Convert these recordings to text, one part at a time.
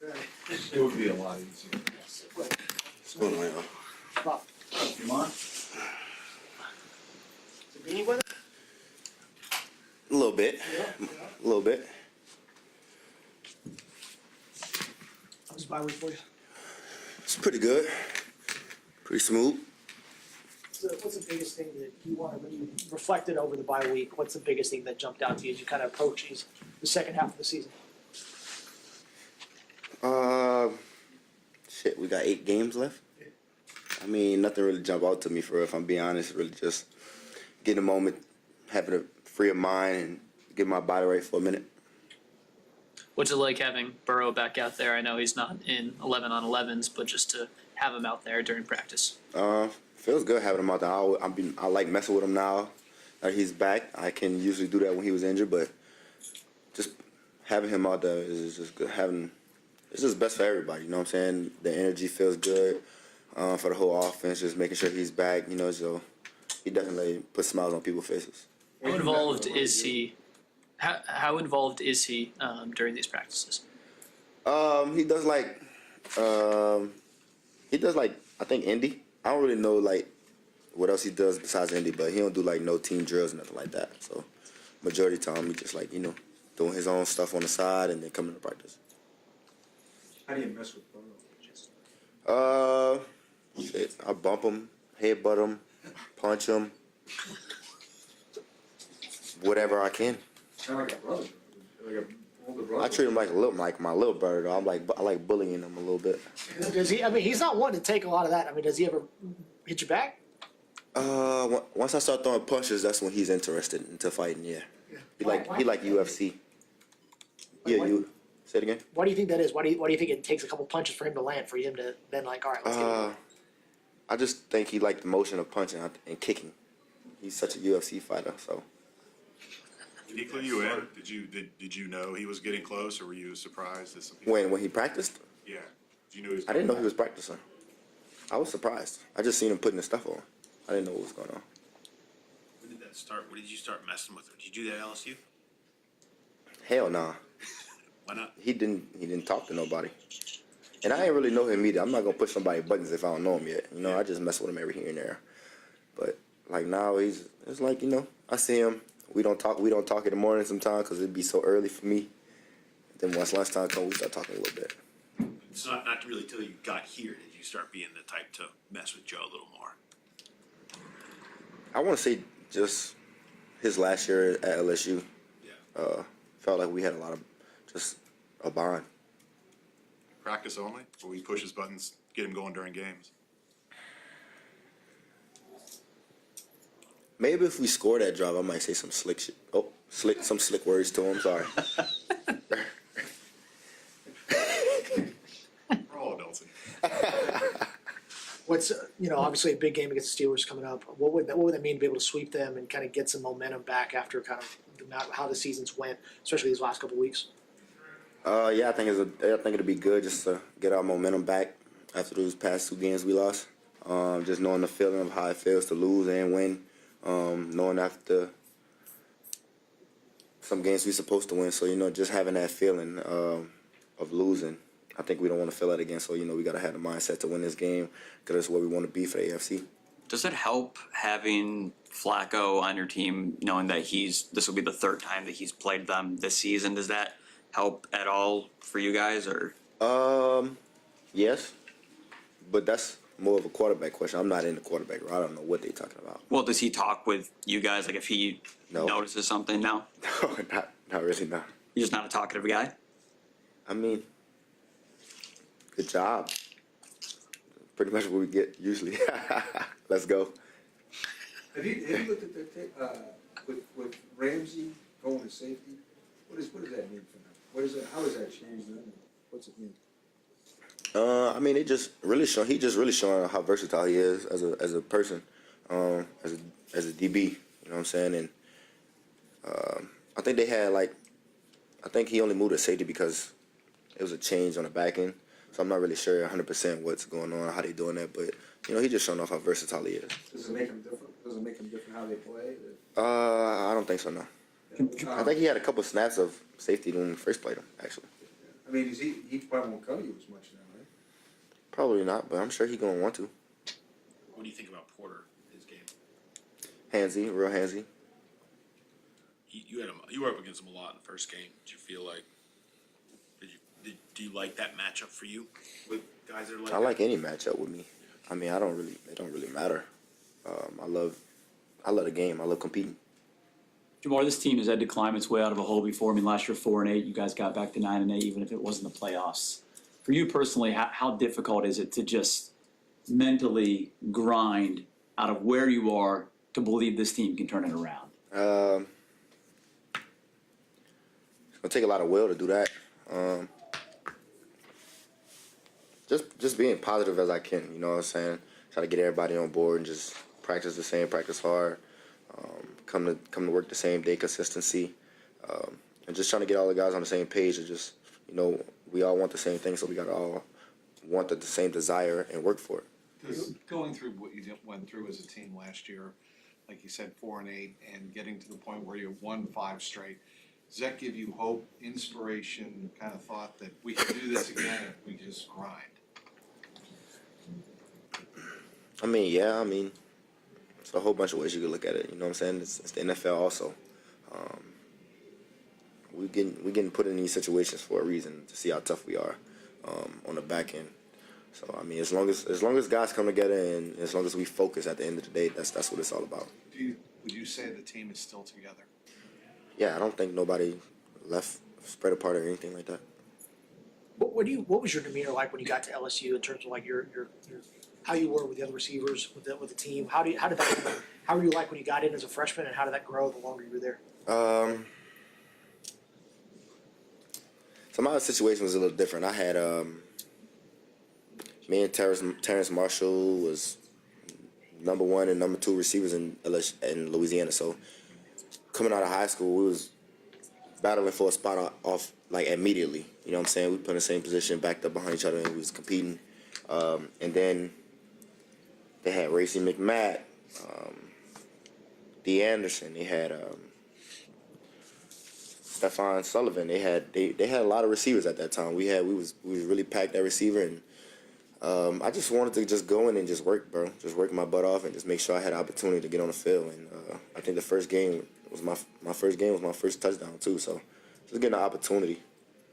It would be a lot easier. What's going on, y'all? Bob, You mind? is it beanie weather? A little bit. A little bit. How was the bye week for you? It's pretty good. Pretty smooth. What's the biggest thing that you wanted when you reflected over the bye week? What's the biggest thing that jumped out to you as you kind of approach the second half of the season? Shit, we got 8 games left. I mean, nothing really jumped out to me for real, if I'm being honest. Really just getting a moment, having a freer mind, and get my body right for a minute. What's it like having Burrow back out there? I know he's not in 11 on 11s, but just to have him out there during practice. Feels good having him out there. I like messing with him now that he's back. I can usually do that when he was injured, but just having him out there is just good. It's just best for everybody, you know what I'm saying? The energy feels good for the whole offense, just making sure he's back, you know, so he definitely puts smiles on people's faces. How involved is he? How involved is he during these practices? He does like I think Indy. I don't really know like what else he does besides Indy, but he don't do like no team drills or nothing like that. So majority of the time he just like, you know, doing his own stuff on the side and then coming to practice. How do you mess with Burrow? Shit, I bump him, headbutt him, punch him, whatever I can. Kind of like a brother, like a older brother. I treat him like my little brother. Though. I like bullying him a little bit. Does he? I mean, he's not one to take a lot of that. I mean, does he ever hit you back? Once I start throwing punches, that's when he's interested into fighting. Yeah, he like UFC. Yeah, you say it again. Why do you think that is? Why do you think it takes a couple punches for him to land for him to then like, all right, let's get it. I just think he liked the motion of punching and kicking. He's such a UFC fighter, so. Did he clue you in? Did you know he was getting close, or were you surprised that some people? When he practiced? Yeah. Did you know he was? I didn't know he was practicing. I was surprised. I just seen him putting the stuff on. I didn't know what was going on. When did that start? When did you start messing with him? Did you do that at LSU? Hell nah. Why not? He didn't talk to nobody. And I ain't really know him either. I'm not gonna push somebody's buttons if I don't know him yet. You know, yeah. I just mess with him every here and there. But like now it's like, you know, I see him. We don't talk in the morning sometimes because it'd be so early for me. Then once lunchtime comes, we start talking a little bit. It's not really till you got here did you start being the type to mess with Joe a little more. I want to say just his last year at LSU. Yeah. Felt like we had a lot of just a bond. Practice only, or we push his buttons, get him going during games? Maybe if we score that drive, I might say some slick shit. Oh, some slick words to him. Sorry. We're all adults. What's obviously a big game against the Steelers coming up. What would that mean to be able to sweep them and kind of get some momentum back after kind of how the seasons went, especially these last couple of weeks? Yeah, I think it'll be good just to get our momentum back after those past 2 games we lost. Just knowing the feeling of how it feels to lose and win. Knowing after some games we're supposed to win, so just having that feeling of losing, I think we don't want to feel that again. So we got to have the mindset to win this game because that's where we want to be for the AFC. Does it help having Flacco on your team, knowing that this will be the 3rd time that he's played them this season? Does that help at all for you guys, or? Yes, but that's more of a quarterback question. I'm not in the quarterback room. I don't know what they're talking about. Well, does he talk with you guys, like if he notices something? No? No, not really, no. You're just not a talkative guy? I mean, good job. Pretty much what we get usually. Let's go. Have you looked at the with Ramsey going to safety? What does that mean for them? How does that change them? What's it mean? I mean, he just really showing how versatile he is as a person, as a DB. You know what I'm saying? And I think I think he only moved to safety because it was a change on the back end. So I'm not really sure 100% what's going on, how they doing that. But he's just showing off how versatile he is. Does it make him different? Does it make him different how they play? I don't think so. No. I think he had a couple snaps of safety when we first played him, actually. I mean, he probably won't cover you as much now, right? Probably not, but I'm sure he's gonna want to. What do you think about Porter, his game? Handsy, real handsy. You were up against him a lot in the first game. Did you feel like, do you like that matchup for you with guys that are like I like any matchup with me. I mean, it don't really matter. I love the game. I love competing. Jamar, this team has had to climb its way out of a hole before. I mean, last year 4-8, you guys got back to 9-8, even if it wasn't the playoffs. For you personally, how difficult is it to just mentally grind out of where you are to believe this team can turn it around? It's gonna take a lot of will to do that. Just being positive as I can. You know what I'm saying? Try to get everybody on board and just practice the same, practice hard. Come to work the same day, consistency, and just trying to get all the guys on the same page. And just, you know, we all want the same thing, so we gotta all want the same desire and work for it. Going through what you went through as a team last year, like you said, 4-8, and getting to the point where you won 5 straight, does that give you hope, inspiration, kind of thought that we can do this again if we just grind? I mean, yeah, it's a whole bunch of ways you could look at it. You know what I'm saying? It's the NFL also. We getting put in these situations for a reason, to see how tough we are on the back end. So I mean, as long as guys come together and as long as we focus at the end of the day, that's what it's all about. Would you say the team is still together? Yeah, I don't think nobody left, spread apart or anything like that. What was your demeanor like when you got to LSU in terms of like your how you were with the other receivers with the team? How were you like when you got in as a freshman, and how did that grow the longer you were there? So my situation was a little different. I had me and Terrence Marshall was number 1 and number 2 receivers in Louisiana. So coming out of high school, we was battling for a spot off like immediately. You know what I'm saying? We put in the same position, backed up behind each other, and we was competing. And then they had Racy McMatt, D. Anderson. They had Stephon Sullivan. They had a lot of receivers at that time. We was really packed at receiver, and I just wanted to just go in and just work, bro. Just work my butt off and just make sure I had an opportunity to get on the field. And I think the first game was my first touchdown too. So just getting an opportunity.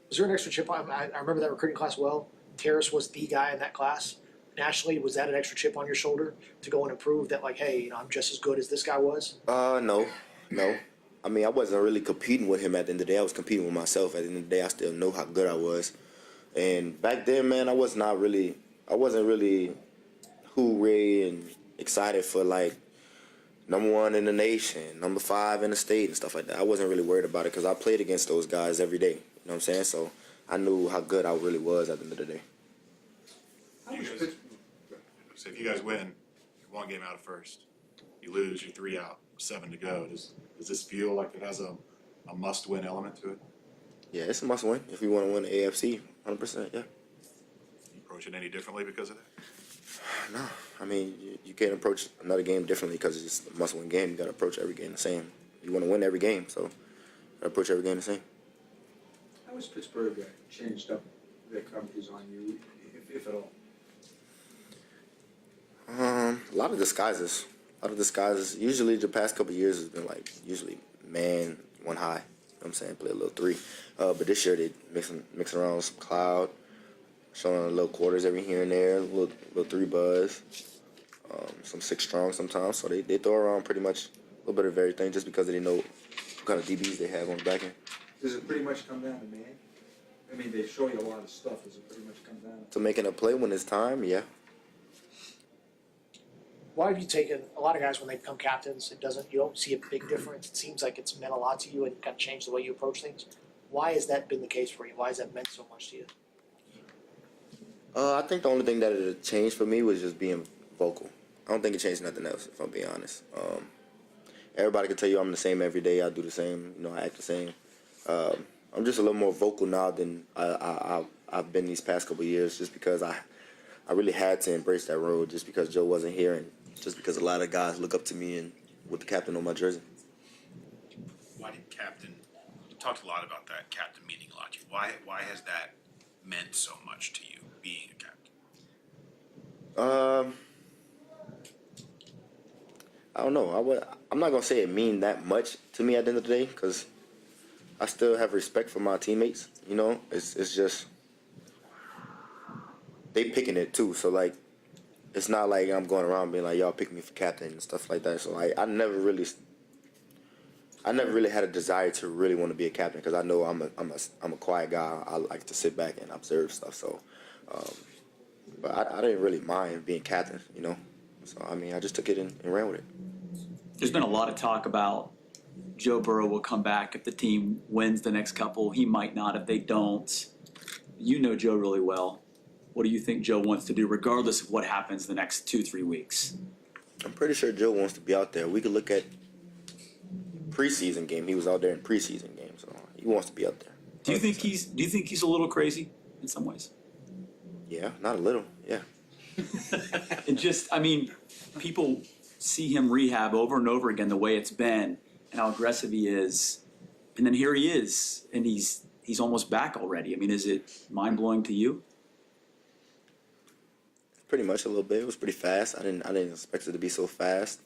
Was there an extra chip on? I remember that recruiting class well. Terrace was the guy in that class. Nationally, was that an extra chip on your shoulder to go and improve that, like, hey, you know, I'm just as good as this guy was? No. I mean, I wasn't really competing with him at the end of the day. I was competing with myself. At the end of the day, I still know how good I was. And back then, man, I wasn't really hoorah and excited for, like, number 1 in the nation, number 5 in the state and stuff like that. I wasn't really worried about it because I played against those guys every day. You know what I'm saying? So I knew how good I really was at the end of the day. So if you guys win, you're 1 game out of first. You lose, you're 3 out, 7 to go. Does this feel like it has a must-win element to it? Yeah, it's a must-win if you want to win the AFC, 100%, yeah. You approach it any differently because of that? No, I mean, you can't approach another game differently because it's just a must-win game. You got to approach every game the same. You want to win every game, so you got to approach every game the same. How has Pittsburgh changed up their coverages on you, if at all? A lot of disguises. Usually the past couple of years has been like usually man 1 high. You know what I'm saying? Play a little 3. But this year they mixing around some cloud, showing little quarters every here and there, little 3 buzz, some 6 strong sometimes. So they throw around pretty much a little bit of everything just because they know what kind of DBs they have on the back end. Does it pretty much come down to man? I mean, they show you a lot of stuff. Does it pretty much come down To making a play when it's time, yeah. Why have you taken a lot of guys when they become captains? You don't see a big difference. It seems like it's meant a lot to you and kind of changed the way you approach things. Why has that been the case for you? Why has that meant so much to you? I think the only thing that it changed for me was just being vocal. I don't think it changed nothing else, if I'm being honest. Everybody can tell you I'm the same every day. I do the same. You know, I act the same. I'm just a little more vocal now than I've been these past couple of years, just because I really had to embrace that role, just because Joe wasn't here and just because a lot of guys look up to me and with the captain on my jersey. Why did captain talked a lot about that captain meaning a lot to you. Why has that meant so much to you, being a captain? I don't know. I'm not gonna say it mean that much to me at the end of the day, because I still have respect for my teammates. You know, it's just they picking it too. So like, it's not like I'm going around being like, y'all pick me for captain and stuff like that. So I never really had a desire to really want to be a captain, because I know I'm a quiet guy. I like to sit back and observe stuff. So, but I didn't really mind being captain. You know, so I mean, I just took it and ran with it. There's been a lot of talk about Joe Burrow will come back if the team wins the next couple. He might not if they don't. You know Joe really well. What do you think Joe wants to do, regardless of what happens the next 2-3 weeks? I'm pretty sure Joe wants to be out there. We could look at preseason game. He was out there in preseason game, so he wants to be out there. Do you think he's a little crazy in some ways? Yeah, not a little. Yeah. It just, I mean, people see him rehab over and over again the way it's been and how aggressive he is, and then here he is, and he's almost back already. I mean, is it mind blowing to you? Pretty much a little bit. It was pretty fast. I didn't expect it to be so fast.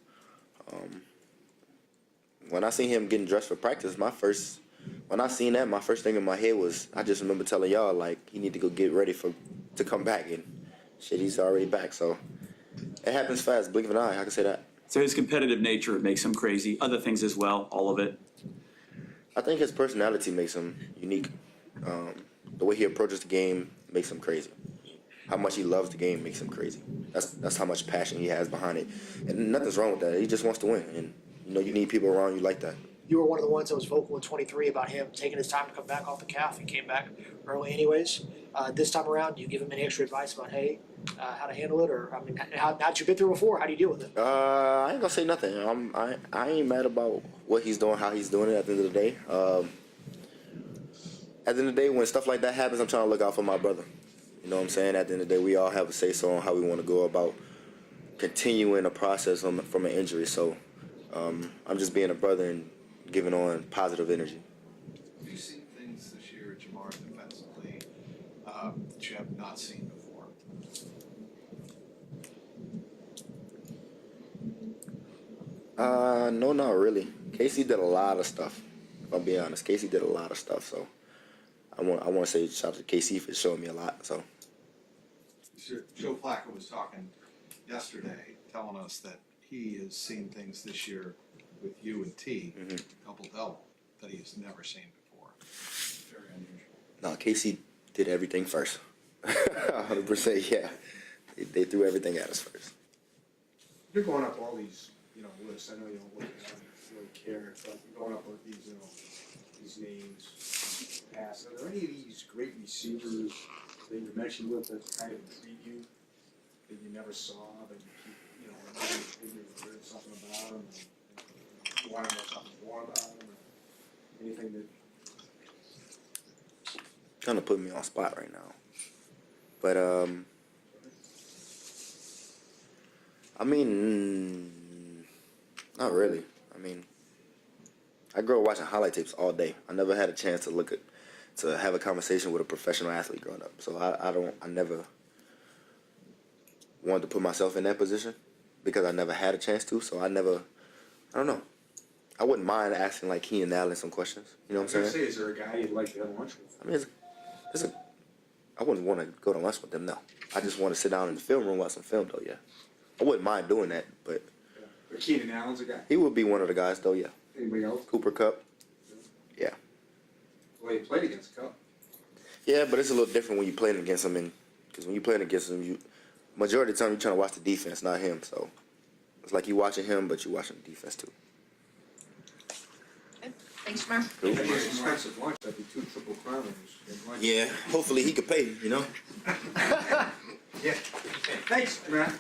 When I seen him getting dressed for practice, my first thing in my head was, I just remember telling y'all, like, he need to go get ready to come back, and shit, he's already back. So it happens fast. Blink of an eye, I can say that. So his competitive nature makes him crazy. Other things as well, all of it. I think his personality makes him unique. The way he approaches the game makes him crazy. How much he loves the game makes him crazy. That's how much passion he has behind it, and nothing's wrong with that. He just wants to win, and you know you need people around you like that. You were one of the ones that was vocal in 23 about him taking his time to come back off the calf. He came back early anyways. This time around, do you give him any extra advice about, hey, how to handle it? Or, I mean, now that you've been through it before, how do you deal with it? I ain't gonna say nothing. I ain't mad about what he's doing, how he's doing it at the end of the day. At the end of the day, when stuff like that happens, I'm trying to look out for my brother. You know what I'm saying? At the end of the day, we all have a say-so on how we want to go about continuing a process from an injury. So I'm just being a brother and giving on positive energy. Have you seen things this year, Jamar, defensively, that you have not seen before? No, not really. Casey did a lot of stuff. If I'm being honest, Casey did a lot of stuff. So I want to say shout out to Casey for showing me a lot. So Joe Flacco was talking yesterday, telling us that he has seen things this year with you and T, double-double, that he has never seen before. Very unusual. no, Casey did everything first. 100%. Yeah, they threw everything at us first. You're going up all these, lists. I know you don't really care, but you're going up with these, these names. Pass. Are there any of these great receivers that you mentioned with that kind of intrigue you that you never saw, but maybe you heard something about them, and you want to know something more about them, or anything that? Trying to put me on spot right now, but I mean, not really. I mean, I grew up watching highlight tapes all day. I never had a chance to have a conversation with a professional athlete growing up. So I never wanted to put myself in that position because I never had a chance to. So I don't know. I wouldn't mind asking like Keenan Allen some questions. You know what I'm saying? Is there a guy you'd like to have lunch with? I mean, I wouldn't want to go to lunch with them, no. I just want to sit down in the film room, watch some film, though, yeah. I wouldn't mind doing that, but But Keenan Allen's a guy. he would be one of the guys, though, yeah. Anybody else? Cooper Kupp, yeah. Well, he played against Cup. Yeah, but it's a little different when you're playing against him, because when you're playing against him, majority of the time you're trying to watch the defense, not him. So it's like you're watching him, but you're watching the defense too. Good. Thanks, Jamar. That'd be an expensive lunch. That'd be 2 Triple Crowns. Yeah, hopefully he could pay, you know. Yeah. Thanks, man.